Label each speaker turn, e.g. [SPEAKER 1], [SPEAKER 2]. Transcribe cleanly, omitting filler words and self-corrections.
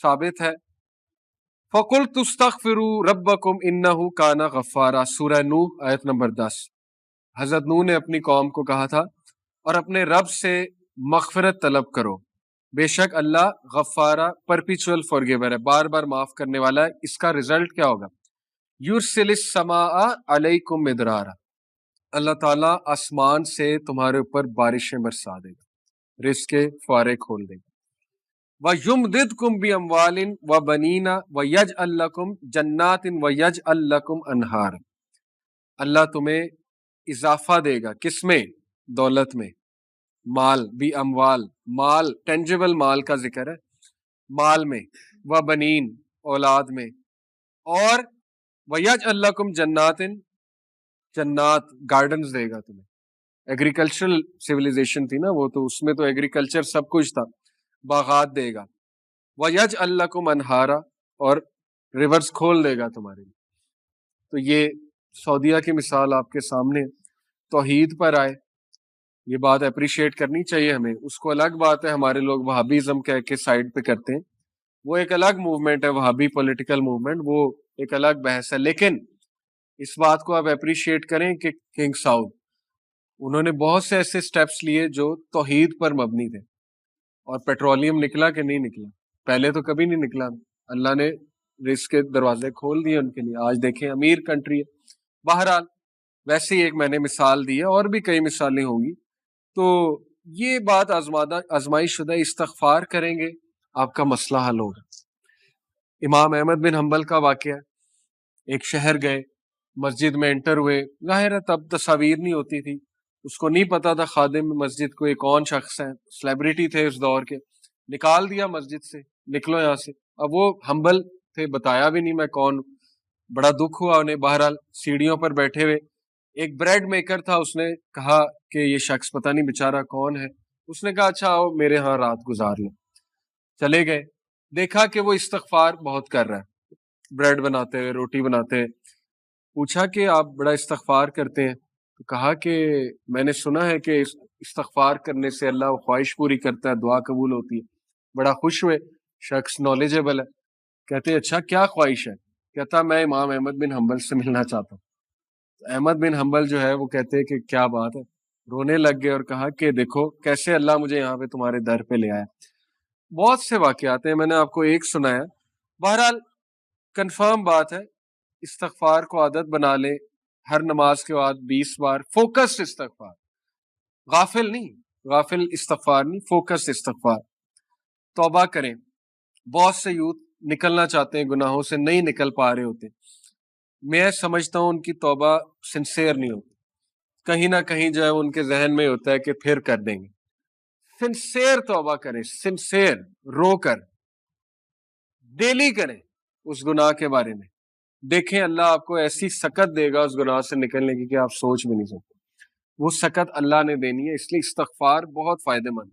[SPEAKER 1] ثابت ہے. فَقُلْتُ اسْتَغْفِرُوا رَبَّكُمْ إِنَّهُ كَانَ غَفَّارًا، سورہ نوح آیت نمبر 10. حضرت نوح نے اپنی قوم کو کہا تھا اور اپنے رب سے مغفرت طلب کرو، بے شک اللہ غفارہ پرپیچول فارگیور ہے، بار بار معاف کرنے والا ہے. اس کا رزلٹ کیا ہوگا؟ یرسل السماء علیکم مدرارا، اللہ تعالیٰ آسمان سے تمہارے اوپر بارشیں برسا دے گا، رزق کے فوارے کھول دے گا. وَيُمْدِدْكُمْ بِأَمْوَالٍ وَبَنِينَ وَيَجْعَلْ لَكُمْ جَنَّاتٍ وَيَجْعَلْ لَكُمْ أَنْهَارًا، اللہ تمہیں اضافہ دے گا. کس میں؟ دولت میں. مال بھی اموال، مال ٹینجیبل مال کا ذکر ہے، مال میں. وَبَنِين اولاد میں. اور وَيَجْعَلْ لَكُمْ جَنَّاتٍ، جنات گارڈنز دے گا تمہیں. ایگریکلچرل سیویلائزیشن تھی نا وہ، تو اس میں تو ایگریکلچر سب کچھ تھا. باغات دے گا. وَيَجْعَلْ لَكُمْ أَنْهَارًا، اور ریورز کھول دے گا تمہارے لیے. تو یہ سعودیہ کی مثال آپ کے سامنے. توحید پر آئے، یہ بات اپریشیٹ کرنی چاہیے ہمیں. اس کو الگ بات ہے ہمارے لوگ وہابیزم کہہ کے سائڈ پہ کرتے ہیں، وہ ایک الگ موومنٹ ہے، وہابی پولیٹیکل موومنٹ، وہ ایک الگ بحث ہے. لیکن اس بات کو آپ اپریشیٹ کریں کہ کنگ سعود، انہوں نے بہت سے ایسے سٹیپس لیے جو توحید پر مبنی تھے. اور پیٹرولیم نکلا کہ نہیں نکلا؟ پہلے تو کبھی نہیں نکلا. اللہ نے رزق کے دروازے کھول دیے ان کے لیے. آج دیکھیں امیر کنٹری ہے. بہرحال ویسے ہی ایک میں نے مثال دی ہے، اور بھی کئی مثالیں ہوں گی. تو یہ بات آزمائش شدہ، استغفار کریں گے آپ کا مسئلہ حل ہوگا. امام احمد بن حنبل کا واقعہ، ایک شہر گئے، مسجد میں انٹر ہوئے. ظاہر ہے تب تصاویر نہیں ہوتی تھی، اس کو نہیں پتا تھا خادم مسجد کو یہ کون شخص ہے، سیلیبریٹی تھے اس دور کے. نکال دیا مسجد سے، نکلو یہاں سے. اب وہ ہمبل تھے، بتایا بھی نہیں میں کون ہوں. بڑا دکھ ہوا انہیں. بہرحال سیڑھیوں پر بیٹھے ہوئے ایک بریڈ میکر تھا، اس نے کہا کہ یہ شخص پتہ نہیں بیچارہ کون ہے. اس نے کہا اچھا آؤ میرے ہاں رات گزار لو. چلے گئے، دیکھا کہ وہ استغفار بہت کر رہا ہے، بریڈ بناتے ہوئے، روٹی بناتے ہوئے. پوچھا کہ آپ بڑا استغفار کرتے ہیں؟ تو کہا کہ میں نے سنا ہے کہ استغفار کرنے سے اللہ وہ خواہش پوری کرتا ہے، دعا قبول ہوتی ہے. بڑا خوش ہوئے، شخص نالجبل ہے. کہتے اچھا کیا خواہش ہے؟ کہتا میں امام احمد بن حنبل سے ملنا چاہتا ہوں. احمد بن حنبل جو ہے وہ کہتے کہ کیا بات ہے، رونے لگ گئے اور کہا کہ دیکھو کیسے اللہ مجھے یہاں پہ تمہارے در پہ لے آیا. بہت سے واقعات ہیں، میں نے آپ کو ایک سنایا. بہرحال کنفرم بات ہے، استغفار کو عادت بنا لیں. ہر نماز کے بعد 20 بار فوکس استغفار، غافل نہیں، غافل استغفار نہیں، فوکس استغفار. توبہ کریں. بہت سے یوتھ نکلنا چاہتے ہیں گناہوں سے، نہیں نکل پا رہے ہوتے. میں سمجھتا ہوں ان کی توبہ سنسیئر نہیں ہوتی. کہیں نہ کہیں جو ہے ان کے ذہن میں ہوتا ہے کہ پھر کر دیں گے. سنسیئر توبہ کریں، سنسیئر، رو کر ڈیلی کریں اس گناہ کے بارے میں. دیکھیں اللہ آپ کو ایسی سکت دے گا اس گناہ سے نکلنے کی کہ آپ سوچ بھی نہیں سکتے. وہ سکت اللہ نے دینی ہے. اس لیے استغفار بہت فائدہ مند.